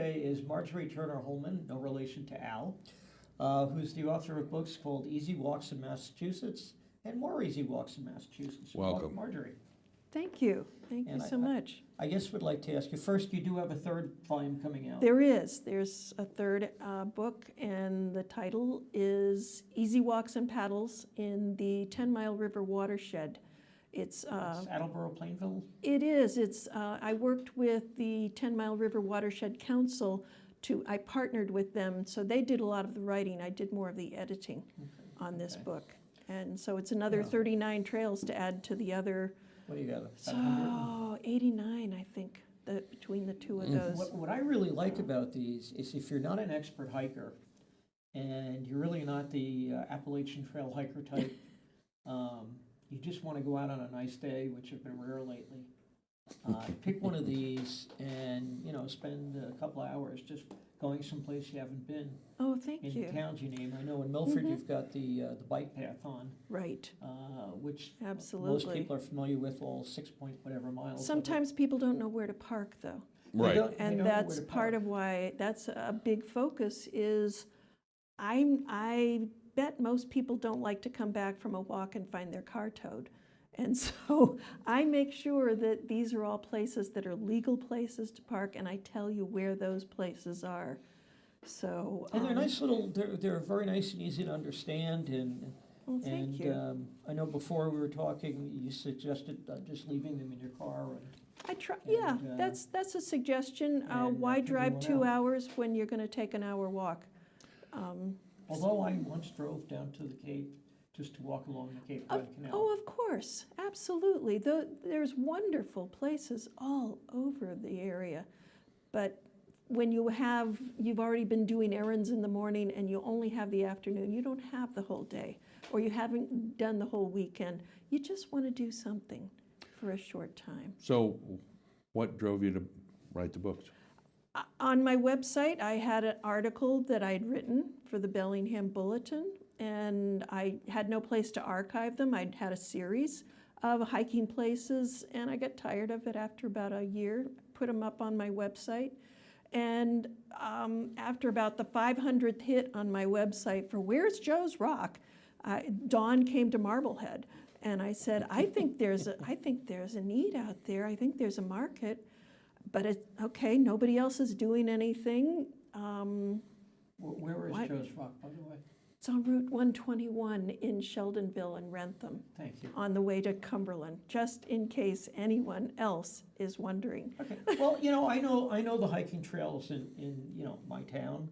today is Marjorie Hollman, no relation to Al, who's the author of books called Easy Walks in Massachusetts and More Easy Walks in Massachusetts. Welcome. Marjorie. Thank you. Thank you so much. I guess would like to ask you, first, you do have a third volume coming out. There is. There's a third book, and the title is Easy Walks and Paddles in the 10 Mile River Watershed. It's Attleboro, Plainville? It is. It's I worked with the 10 Mile River Watershed Council I partnered with them, so they did a lot of the writing. I did more of the editing on this book. And so it's another 39 trails to add to the other. What do you got? So 89, I think, between the two of those. What I really like about these is if you're not an expert hiker and you're really not the Appalachian Trail hiker type, you just want to go out on a nice day, which have been rare lately. Pick one of these and, spend a couple of hours just going someplace you haven't been. Oh, thank you. In the towns you name. I know in Milford you've got the bike path on. Right. Which Absolutely. most people are familiar with, all 6 point whatever miles. Sometimes people don't know where to park, though. Right. And that's part of why that's a big focus is I bet most people don't like to come back from a walk and find their car towed. And so I make sure that these are all places that are legal places to park, and I tell you where those places are. So and they're nice little. They're very nice and easy to understand. And well, thank you. I know before we were talking, you suggested just leaving them in your car. I try. Yeah, that's a suggestion. Why drive 2 hours when you're going to take an hour walk? Although I once drove down to the Cape just to walk along the Cape Cod Canal. Oh, of course, absolutely. There's wonderful places all over the area, but when you've already been doing errands in the morning and you only have the afternoon, you don't have the whole day, or you haven't done the whole weekend. You just want to do something for a short time. So what drove you to write the books? On my website, I had an article that I'd written for the Bellingham Bulletin, and I had no place to archive them. I'd had a series of hiking places, and I got tired of it after about a year, put them up on my website. And after about the 500th hit on my website for Where's Joe's Rock, Dawn came to Marblehead, and I said, I think there's a need out there. I think there's a market, but okay, nobody else is doing anything. Where is Joe's Rock, by the way? It's on Route 121 in Sheldonville and Rentham. Thank you. On the way to Cumberland, just in case anyone else is wondering. Okay. Well, I know the hiking trails in my town,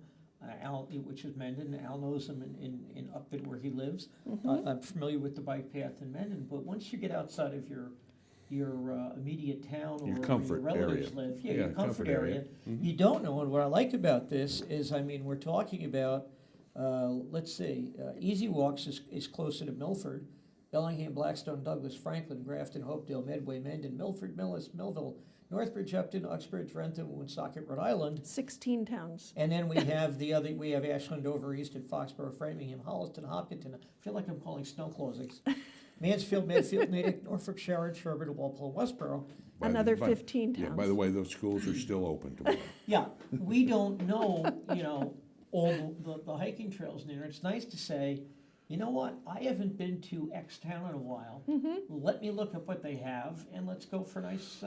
Al, which is Mendon. Al knows them in Upfit where he lives. I'm familiar with the bike path in Mendon, but once you get outside of your immediate town or comfort where your relatives area. live, your comfort area, you don't know. And what I like about this is, we're talking about. Let's see, Easy Walks is closer to Milford, Bellingham, Blackstone, Douglas, Franklin, Grafton, Hopedale, Medway, Mendon, Milford, Millis, Millville, Northbridge, Upton, Uxbridge, Rentham, Woonsocket, Rhode Island. 16 towns. And then we have we have Ashland, over Easton, Foxborough, Framingham, Holliston, Hopkinton. I feel like I'm calling snow closings. Mansfield, Medfield, Natick, Norfolk, Sherrod, Sherburne, Walpole, Westboro. Another 15 towns. Yeah, by the way, those schools are still open tomorrow. Yeah, we don't know, all the hiking trails in there. It's nice to say, you know what, I haven't been to X town in a while. Let me look up what they have, and let's go for a nice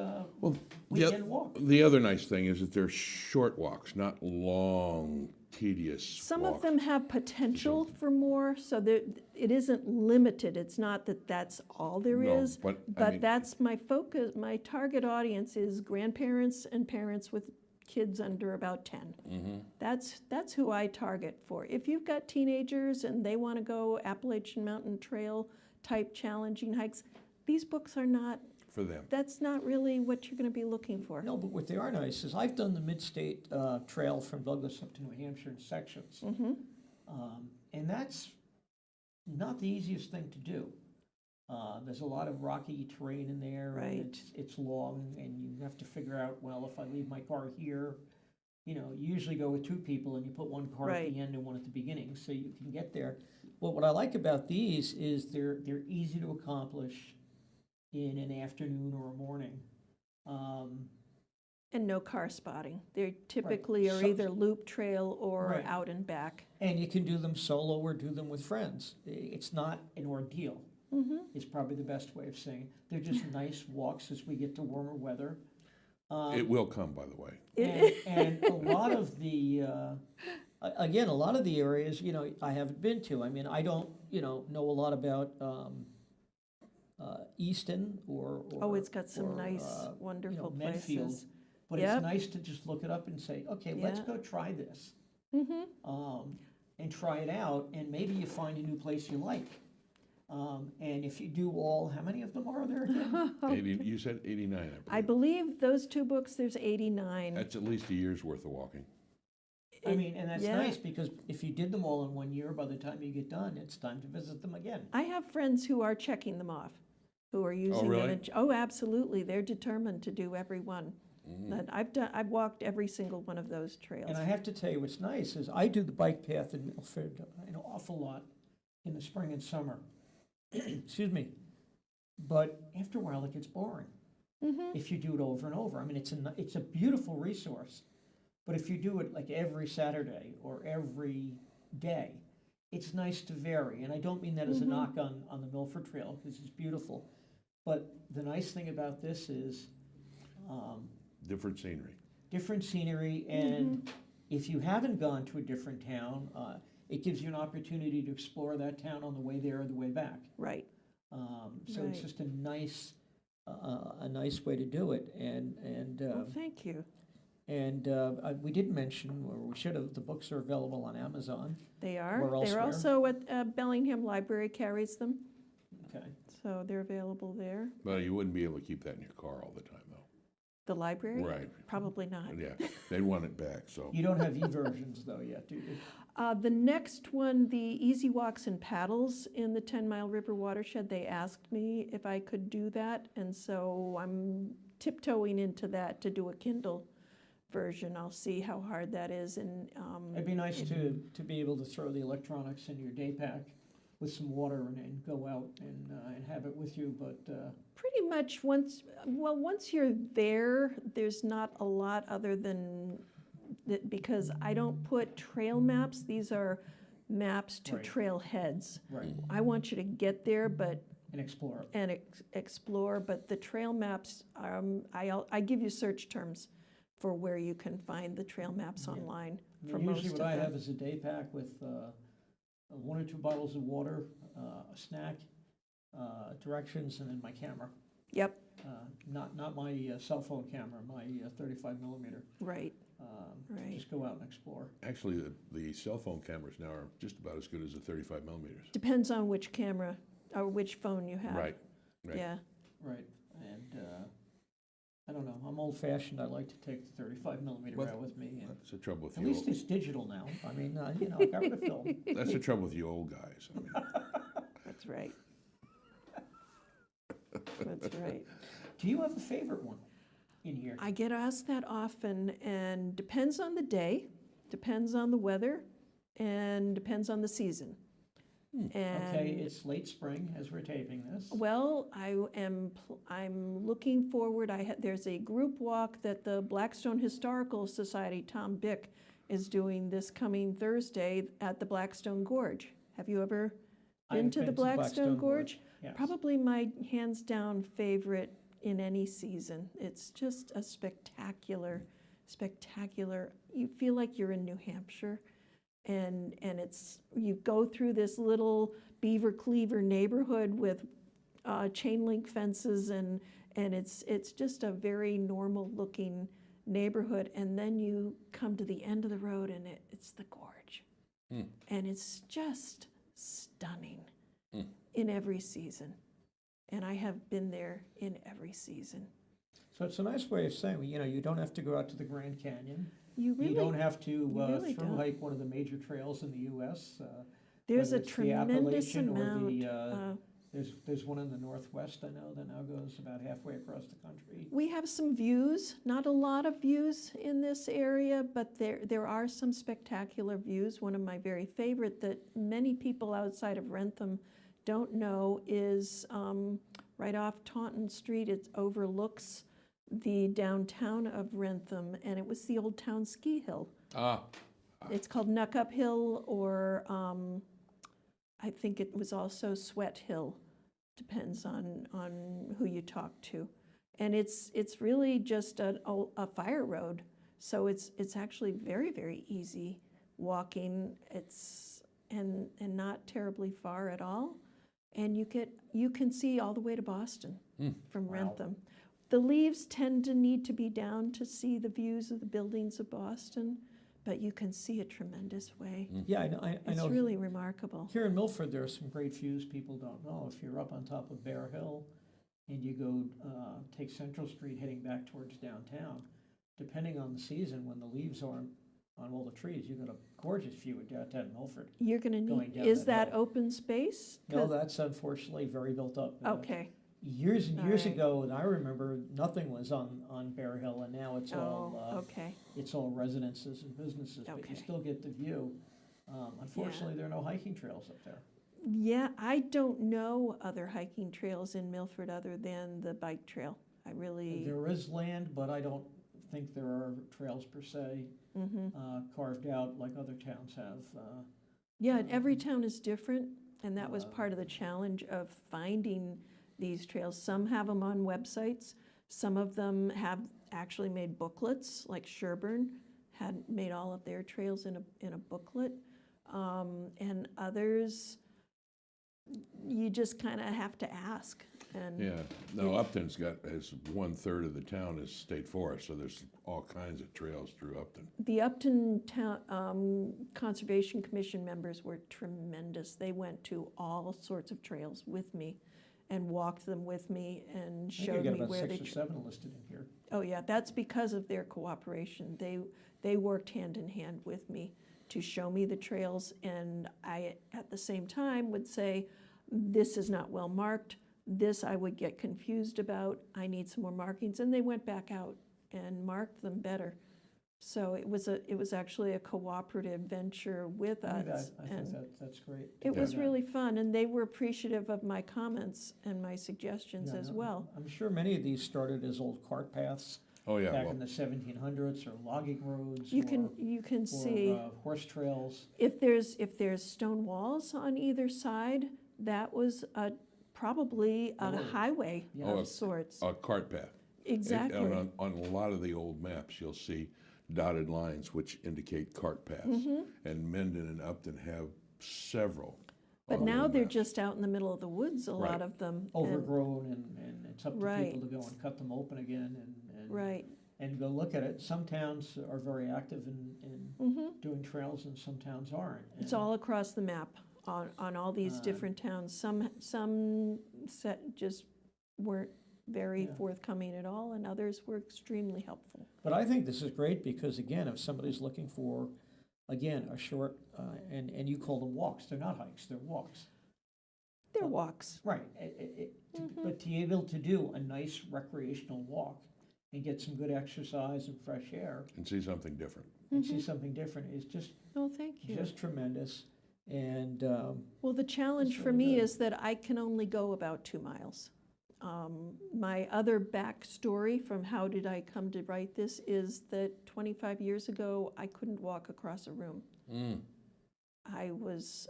weekend walk. The other nice thing is that they're short walks, not long, tedious Some walks. of them have potential for more, so it isn't limited. It's not that that's all there is, but that's my focus. My target audience is grandparents and parents with kids under about 10. That's who I target for. If you've got teenagers and they want to go Appalachian Mountain Trail type challenging hikes, these books are not for them. That's not really what you're going to be looking for. No, but what they are nice is I've done the Mid-State Trail from Douglas up to New Hampshire in sections, and that's not the easiest thing to do. There's a lot of rocky terrain in there, Right. and it's long, and you have to figure out, well, if I leave my car here, you usually go with 2 people, and you put one car at Right. the end and one at the beginning, so you can get there. But what I like about these is they're easy to accomplish in an afternoon or a morning. And no car spotting. They typically are So- either loop trail or Right. out and back. And you can do them solo or do them with friends. It's not an ordeal. Is probably the best way of saying it. They're just nice walks as we get to warmer weather. It will come, by the way. And a lot of the, again, a lot of the areas, I haven't been to. I mean, I don't, know a lot about Easton or. Oh, it's got some or, nice, wonderful Medfield. places. But Yep. it's nice to just look it up and say, okay, let's Yeah. go try this. Mm-hmm. And try it out, and maybe you find a new place you like. And if you do all, how many of them are there again? 80, you said 89, I I believe. believe those two books, there's 89. That's at least a year's worth of walking. I mean, and that's Yeah. nice, because if you did them all in 1 year, by the time you get done, it's time to visit them again. I have friends who are checking them off, who are using them. really? Oh, absolutely. They're determined to do every one. That I've walked every single one of those trails. And I have to tell you, what's nice is I do the bike path in Milford an awful lot in the spring and summer. Excuse me. But after a while, it gets boring if you do it over and over. I mean, it's a beautiful resource, but if you do it like every Saturday or every day, it's nice to vary. And I don't mean that as a knock on the Milford Trail, because it's beautiful. But the nice thing about this is Different scenery. different scenery, and if you haven't gone to a different town, it gives you an opportunity to explore that town on the way there or the way back. Right. So it's Right. just a nice way to do it. Well, thank you. We did mention, or we should have, the books are available on Amazon. They are. Or They're elsewhere. also at Bellingham Library carries them, Okay. so they're available there. Well, you wouldn't be able to keep that in your car all the time, though. The library? Right. Probably not. Yeah, they'd want it back, so. You don't have e-versions though yet, do you? The next one, the Easy Walks and Paddles in the 10 Mile River watershed, they asked me if I could do that, and so I'm tiptoeing into that to do a Kindle version. I'll see how hard that is, and It'd be nice to be able to throw the electronics in your day pack with some water and go out and have it with you, but, pretty much once you're there, there's not a lot other than that, because I don't put trail maps. These are maps to Right. trailheads. right, I want you to get there, but and explore it. and explore. But the trail maps, I give you search terms for where you can find the trail maps Yeah. online I mean, for most usually of what I them. have is a day pack with 1 or 2 bottles of water, a snack, directions, and then my camera. Yep, Not my cell phone camera, my 35 millimeter. right. Right. Just go out and explore. Actually, the cell phone cameras now are just about as good as the 35 millimeters. Depends on which camera or which phone you have. Right. Yeah. Right, and I don't know, I'm old fashioned, I like to take the 35 millimeter Well, out with me. And That's the trouble with at you. least it's digital now. I mean, I got rid of film. That's the trouble with you old guys. I mean, That's right. That's right. Do you have a favorite one in here? I get asked that often, and depends on the day, depends on the weather, and depends on the season. Okay, And, it's late spring as we're taping this. well, I'm looking forward, there's a group walk that the Blackstone Historical Society, Tom Bick, is doing this coming Thursday at the Blackstone Gorge. Have you ever been I've to the Blackstone Gorge? Yes. Probably my hands-down favorite in any season. It's just a spectacular, you feel like you're in New Hampshire. And it's, you go through this little beaver cleaver neighborhood with chain link fences, and it's just a very normal looking neighborhood. And then you come to the end of the road, and it's the gorge. And it's just stunning in every season. And I have been there in every season. So it's a nice way of saying, you don't have to go out to the Grand Canyon. You really, You don't have to really through don't. hike one of the major trails in the US. there's a whether it's the tremendous Appalachian or amount. There's one in the Northwest, I know, that now goes about halfway across the country. We have some views, not a lot of views in this area, but there are some spectacular views. One of my very favorite that many people outside of Rentham don't know is right off Taunton Street. It overlooks the downtown of Rentham, and it was the Old Town Ski Hill. Ah, It's called Nuck Up Hill, or I think it was also Sweat Hill, depends on who you talk to. And it's really just a fire road, so it's actually very, very easy walking. And not terribly far at all. And you can see all the way to Boston from Wow. Rentham. The leaves tend to need to be down to see the views of the buildings of Boston, but you can see a tremendous way. Yeah, I know, I It's know. really remarkable. Here in Milford, there are some great views people don't know. If you're up on top of Bear Hill and you go take Central Street heading back towards downtown, depending on the season, when the leaves aren't on all the trees, you got a gorgeous view of downtown Milford. You're gonna Going need, down is that that hill. open space? No, that's unfortunately very built up. Okay, Years and All years right. ago, and I remember nothing was on Bear Hill, and now it's all okay. it's all residences and businesses, but Okay. you still get the view. Unfortunately, there are no hiking trails up there. Yeah, I don't know other hiking trails in Milford other than the bike trail. I really, There is land, but I don't think there are trails per se mhm. carved out like other towns have. Yeah, and every town is different, and that was Uh, part of the challenge of finding these trails. Some have them on websites, some of them have actually made booklets, like Sherburne had made all of their trails in a booklet. And others, you just kind of have to ask. And yeah. No, Upton's has 1/3 of the town is state forest, so there's all kinds of trails through Upton. the Upton Town Conservation Commission members were tremendous. They went to all sorts of trails with me and walked them with me and I think showed I got me about where 6 they. or 7 listed in here. Oh, yeah, that's because of their cooperation. They worked hand in hand with me to show me the trails, and I, at the same time, would say, this is not well marked, this I would get confused about, I need some more markings, and they went back out and marked them better. So it was actually a cooperative venture with I think us. I and think that's great. it was Yeah. really fun, and they were appreciative of my comments and my suggestions Yeah, as no, well. I'm sure many of these started as old cart paths Oh, yeah, back well, in the 1700s, or logging roads, You can see. or horse trails. If there's stone walls on either side, that was probably a Road. highway Yeah. Oh, of sorts. a cart path. Exactly. And on a lot of the old maps, you'll see dotted lines which indicate cart paths. Mm-hmm. And Mendon and Upton have several. But on now their they're maps. just out in the middle of the woods, a lot Right. of them. and- Overgrown, and it's up to Right. people to go and cut them open again Right. and go look at it. Some towns are very active in Mhm. doing trails, and some towns aren't. It's And, all across the map on all these different towns. Some just weren't very Yeah. forthcoming at all, and others were extremely helpful. But I think this is great because, again, if somebody's looking for, again, a short, and you call them walks, they're not hikes, they're walks. They're walks. Right, but to be able to do a nice recreational walk and get some good exercise and fresh air And see something different. and see something different is just Oh, thank you. tremendous. And Well, the challenge That's for really me good. is that I can only go about 2 miles. My other backstory from how did I come to write this is that 25 years ago, I couldn't walk across a room. Mm. I was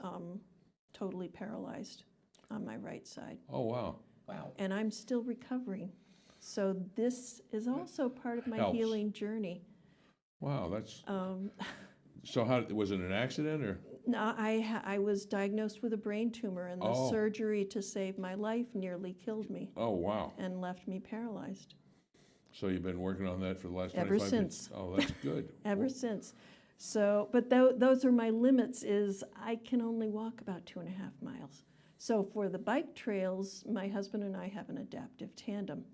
totally paralyzed on my right side, Oh, wow. wow, and I'm still recovering. So this is also part of my Helps. healing journey. Wow, that's, Um, so how, was it an accident or? No, I was diagnosed with a brain tumor, and the Oh. surgery to save my life nearly killed me Oh, wow. and left me paralyzed So you've been working on that for the last Ever 25 years? since. Oh, that's good. ever since. So, but those are my limits, is I can only walk about 2.5 miles. So for the bike trails, my husband and I have an adaptive tandem.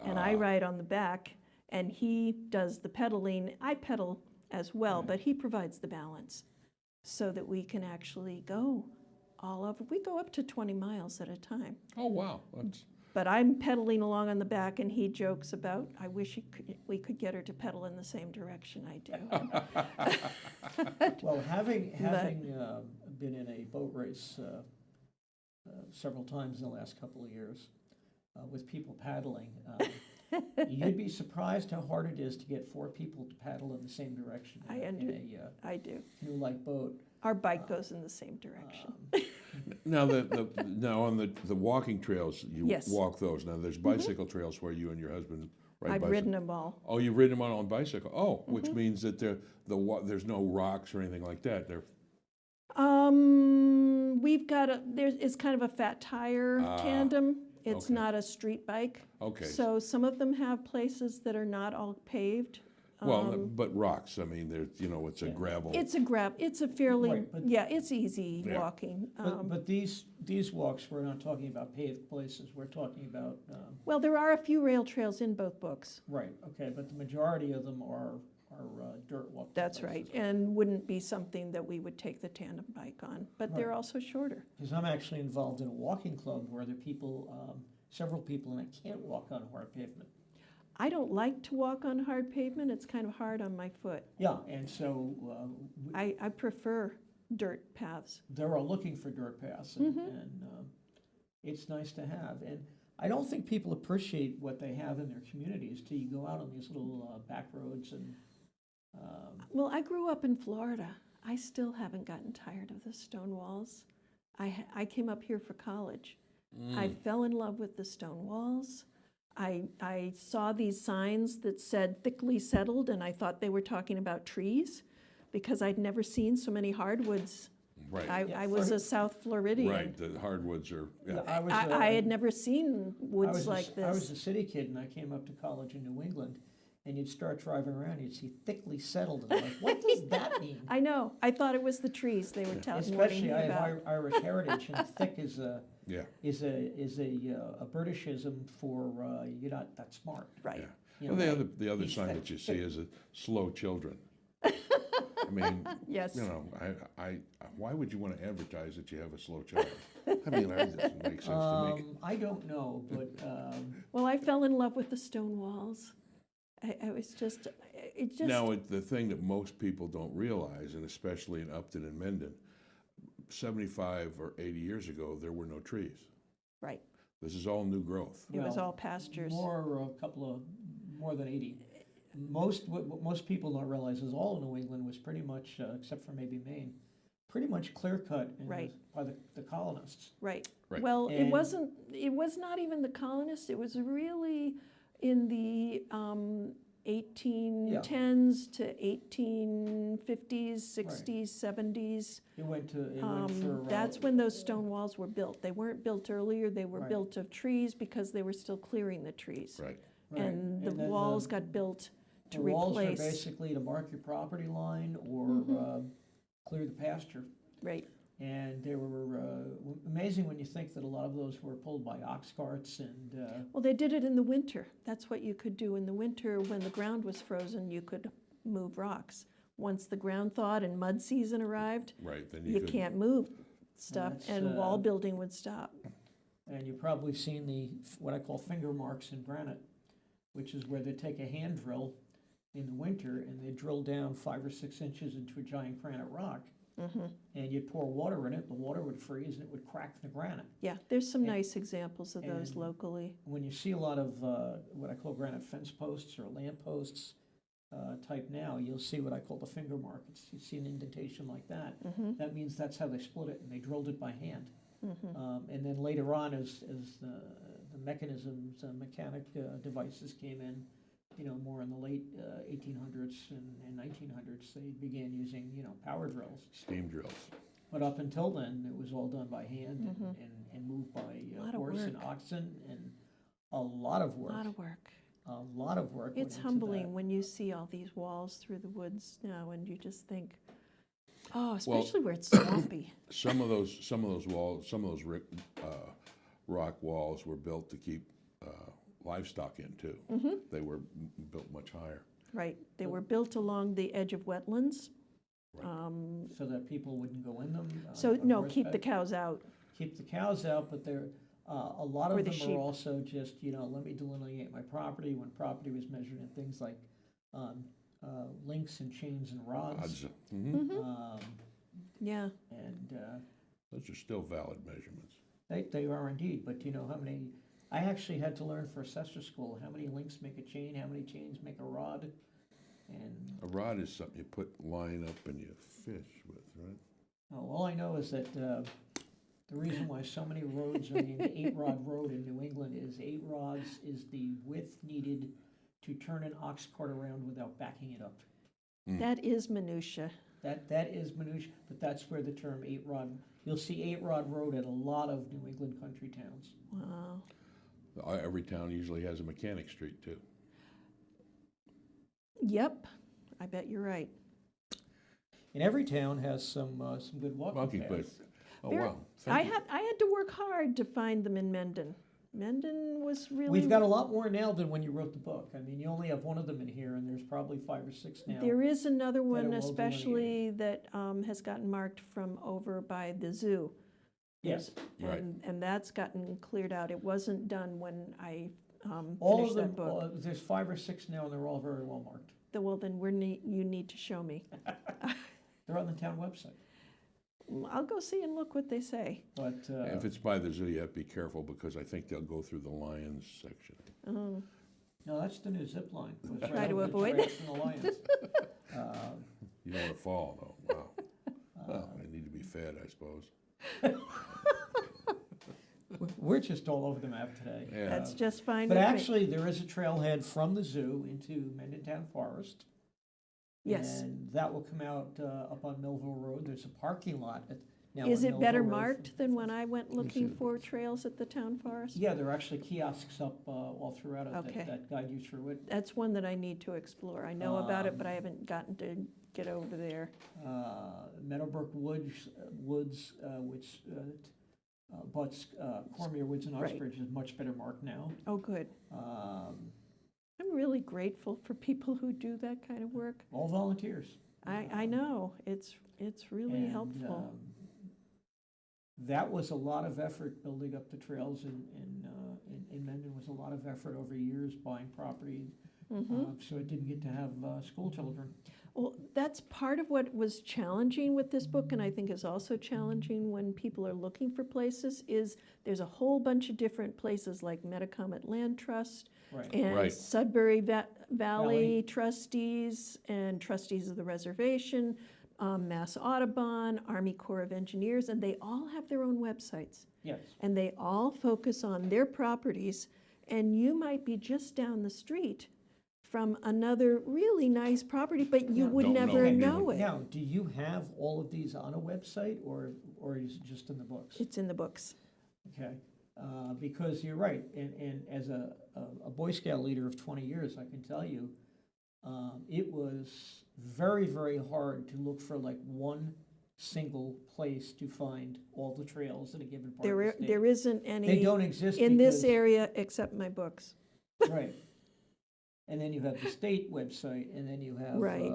And I Ah. ride on the back, and he does the pedaling. I pedal as well, but he provides the balance so that we can actually go all over. We go up to 20 miles at a time. Oh, wow. That's, But I'm pedaling along on the back, and he jokes about, I wish we could get her to pedal in the same direction I do. well, having been in a boat race several times in the last couple of years with people paddling, You'd be surprised how hard it is to get 4 people to paddle in the same direction I in a I do. canoe-like boat. Our bike goes in the same direction. Now, now on the walking trails, you Yes. walk those. Now, there's bicycle trails where you and your husband ride I've bicycle. ridden them all. Oh, you've ridden them on bicycle? Oh, which means that there's no rocks or anything like that. They're, We've got it's kind of a fat tire tandem. It's okay. not a street bike. okay. So some of them have places that are not all paved. Well, but rocks, I mean, there's, it's a gravel. It's a fairly, Right, but- yeah, it's easy Yeah. walking. But these walks, we're not talking about paved places, we're talking about, Well, there are a few rail trails in both books. right, okay, but the majority of them are dirt walk. That's right, and wouldn't be something that we would take the tandem bike on, but they're Right. also shorter. Because I'm actually involved in a walking club where there are people, several people, and I can't walk on hard pavement. I don't like to walk on hard pavement, it's kind of hard on my foot. Yeah, and so I prefer dirt paths. they're all looking for dirt paths, and it's nice to have. And I don't think people appreciate what they have in their communities till you go out on these little back roads and. Well, I grew up in Florida. I still haven't gotten tired of the stone walls. I came up here for college. I fell in love with the stone walls. I saw these signs that said thickly settled, and I thought they were talking about trees because I'd never seen so many hardwoods. Right, I was a South Floridian. right, the hardwoods are, yeah. I had never seen woods like I was this. a city kid, and I came up to college in New England, and you'd start driving around, you'd see thickly settled, and I'm like, what does that mean? I know. I thought it was the trees they were warning Especially, me I about. have Irish heritage, and thick is a Yeah, Britishism for you're not that smart. Right. yeah. You Well, know, the other he's sign thick. that you see is slow children. I mean, Yes. why would you want to advertise that you have a slow child? I mean, that doesn't make sense to me. I don't know, but Well, I fell in love with the stone walls. I was just, it just. Now, the thing that most people don't realize, and especially in Upton and Mendon, 75 or 80 years ago, there were no trees. Right. This is all new growth. It was well, all pastures. more than 80. What most people don't realize is all of New England was pretty much, except for maybe Maine, pretty much clear cut Right. by the colonists. Right. Right. Well, And- it was not even the colonists. It was really in the 1810s to 1850s, 60s, 70s. It went for. That's when those stone walls were built. They weren't built earlier. They were Right. built of trees because they were still clearing the trees. Right. Right. And the then walls got built to the walls are replace. basically to mark your property line or clear the pasture. Right. And they were amazing when you think that a lot of those were pulled by ox carts and. Well, they did it in the winter. That's what you could do in the winter when the ground was frozen. You could move rocks. Once the ground thawed and mud season arrived, Right. Then you could, can't move stuff, that's, and wall building would stop. And you've probably seen what I call finger marks in granite, which is where they take a hand drill in the winter and they drill down 5 or 6 inches into a giant granite rock. And you'd pour water in it, the water would freeze and it would crack the granite. Yeah, there's some And- nice examples of those and- locally. When you see a lot of what I call granite fence posts or lamp posts type now, you'll see what I call the finger mark. You see an indentation like that. That means that's how they split it, and they drilled it by hand. And then later on, as the mechanisms, mechanic devices came in, more in the late 1800s and 1900s, they began using, power drills. steam drills. But up until then, it was all done by hand and moved by Lot of horse and work. oxen, and a lot of A work. lot of work. A lot of work. went It's into humbling that. when you see all these walls through the woods now, and you just think, oh, especially where it's swampy. Some of those walls, some of those rock walls were built to keep livestock in too. They were built much higher. Right. They were built along the edge of wetlands. Right. So that people wouldn't go in them. So, on no, keep the horseback. cows out. Keep the cows out, but they're, a lot Or of the them sheep. are also just, let me delineate my property, when property was measured in things like links and chains and rods. Odds. Mhm. Yeah. And Those are still valid measurements. they are indeed, but do you know how many, I actually had to learn for assessor school, how many links make a chain, how many chains make a rod, and, A rod is something you put line up and you fish with, right? all I know is that, the reason why so many roads are named 8-rod road in New England is 8 rods is the width needed to turn an ox cart around without backing it up. That is minutia. That is minutia, but that's where the term 8-rod, you'll see 8-rod road at a lot of New England country towns. Wow. Every town usually has a mechanic street too. Yep, I bet you're right. And every town has some good walking Walking paths. path. Oh, Very- wow. I Thank you. had to work hard to find them in Mendon. Mendon was really. We've got a lot more now than when you wrote the book. I mean, you only have one of them in here, and there's probably 5 or 6 now. There is another one well especially that has gotten marked from over by the zoo. Yes, Right. And that's gotten cleared out. It wasn't done when I all finished of that them, book. there's 5 or 6 now, and they're all very well marked. Well, then you need to show me. They're on the town website. I'll go see and look what they say. But, If it's by the zoo, you have to be careful because I think they'll go through the lions section. Oh, no, that's the new zip line. Goes right Try to over the avoid tracks and the lions. You don't want to fall, though. Wow. Well, they need to be fed, I suppose. We're just all over the map today. Yeah. that's just fine But with me. actually, there is a trailhead from the zoo into Mendontown Forest. Yes. And that will come out up on Millville Road. There's a parking lot now. Is on it better Millville Road. marked than when I went looking see. for trails at the town forest? Yeah, there are actually kiosks up all throughout it Okay. that guide you through it. That's one that I need to explore. I know about it, but I haven't gotten to get over there. Meadowbrook Woods, which butts Cormier Woods and Right. Uxbridge is much better marked now. Oh, good. Um, I'm really grateful for people who do that kind of work. all volunteers. I know, it's really And, helpful. That was a lot of effort building up the trails in Mendon, was a lot of effort over years buying property, so it didn't get to have school children. Well, that's part of what was challenging with this book, and I think is also challenging when people are looking for places, is there's a whole bunch of different places like Metacomet Land Trust Right. and Right. Sudbury Valley Valley. trustees and trustees of the reservation, Mass Audubon, Army Corps of Engineers, and they all have their own websites. Yes. And they all focus on their properties, and you might be just down the street from another really nice property, but you Yeah. would Don't never know. know it. Now, do you have all of these on a website, or is it just in the books? It's in the books. Okay, because you're right, and as a Boy Scout leader of 20 years, I can tell you, it was very, very hard to look for like one single place to find all the trails in a given part of the state. There isn't They any don't exist in this because- area except my books. Right. And then you have the state website, and then you have, Right.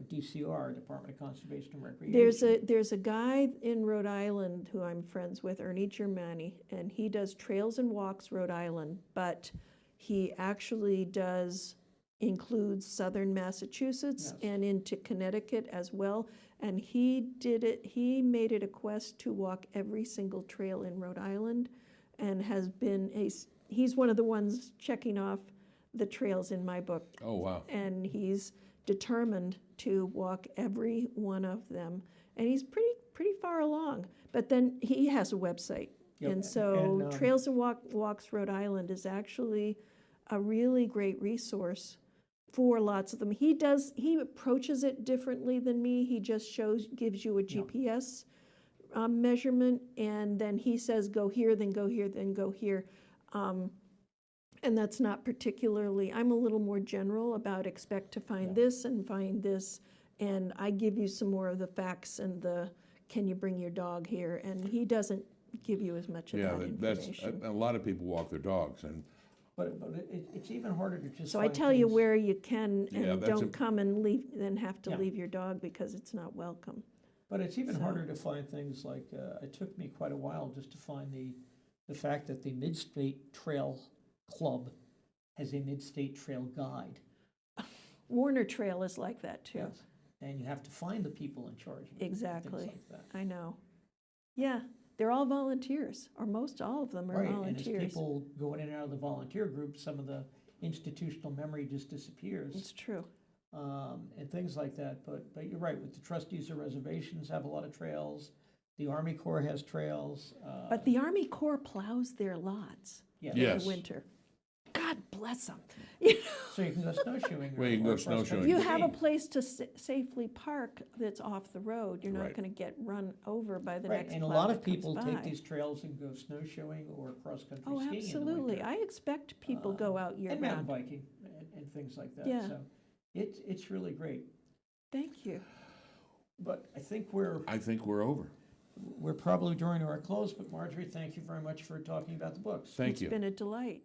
DCR, Department of Conservation and Recreation. There's a guy in Rhode Island who I'm friends with, Ernie Germani, and he does Trails and Walks Rhode Island, but he actually includes southern Massachusetts Yes. and into Connecticut as well. And he made it a quest to walk every single trail in Rhode Island, and he's one of the ones checking off the trails in my book. Oh, wow. And he's determined to walk every one of them. And he's pretty far along. But then he has a website. Yep, And so and, Trails and Walks Rhode Island is actually a really great resource for lots of them. He approaches it differently than me. He just gives you a GPS measurement, and then he says, go here, then go here, then go here. And that's not particularly, I'm a little more general about expect to find this and find this, and I give you some more of the facts and can you bring your dog here? And he doesn't give you as much of Yeah, that that's, information. a lot of people walk their dogs, and But it's even harder to just So I find tell you things- where you can, Yeah, and that's don't come and have to Yeah. leave your dog because it's not welcome. But it's even So- harder to find things like, it took me quite a while just to find the fact that the Mid-State Trail Club has a Mid-State Trail Guide. Warner Trail is like that too. Yes. And you have to find the people in charge of it, Exactly. things like that. I know. Yeah, they're all volunteers, or most all of them are Right, and as volunteers. people go in and out of the volunteer group, some of the institutional memory just disappears. It's true. And things like that. But you're right, with the trustees of reservations have a lot of trails. The Army Corps has trails. But the Army Corps plows their lots Yeah. in Yes. the winter. God bless them. So you can go snowshoeing. Well, you can or go cross-country snowshoeing. If you have a skiing. place to safely park that's off the road, you're not Right. going to get run over by the Right, next and a plow lot that of people comes take by. these trails and go snowshoeing or cross-country Oh, skiing in the absolutely. winter. I expect people go out year And mountain round. biking and things like that. Yeah. So it's really great. Thank you. But I think I think we're over. we're probably drawing to our close, but Marjorie, thank you very much for talking about the books. Thank It's you. been a delight.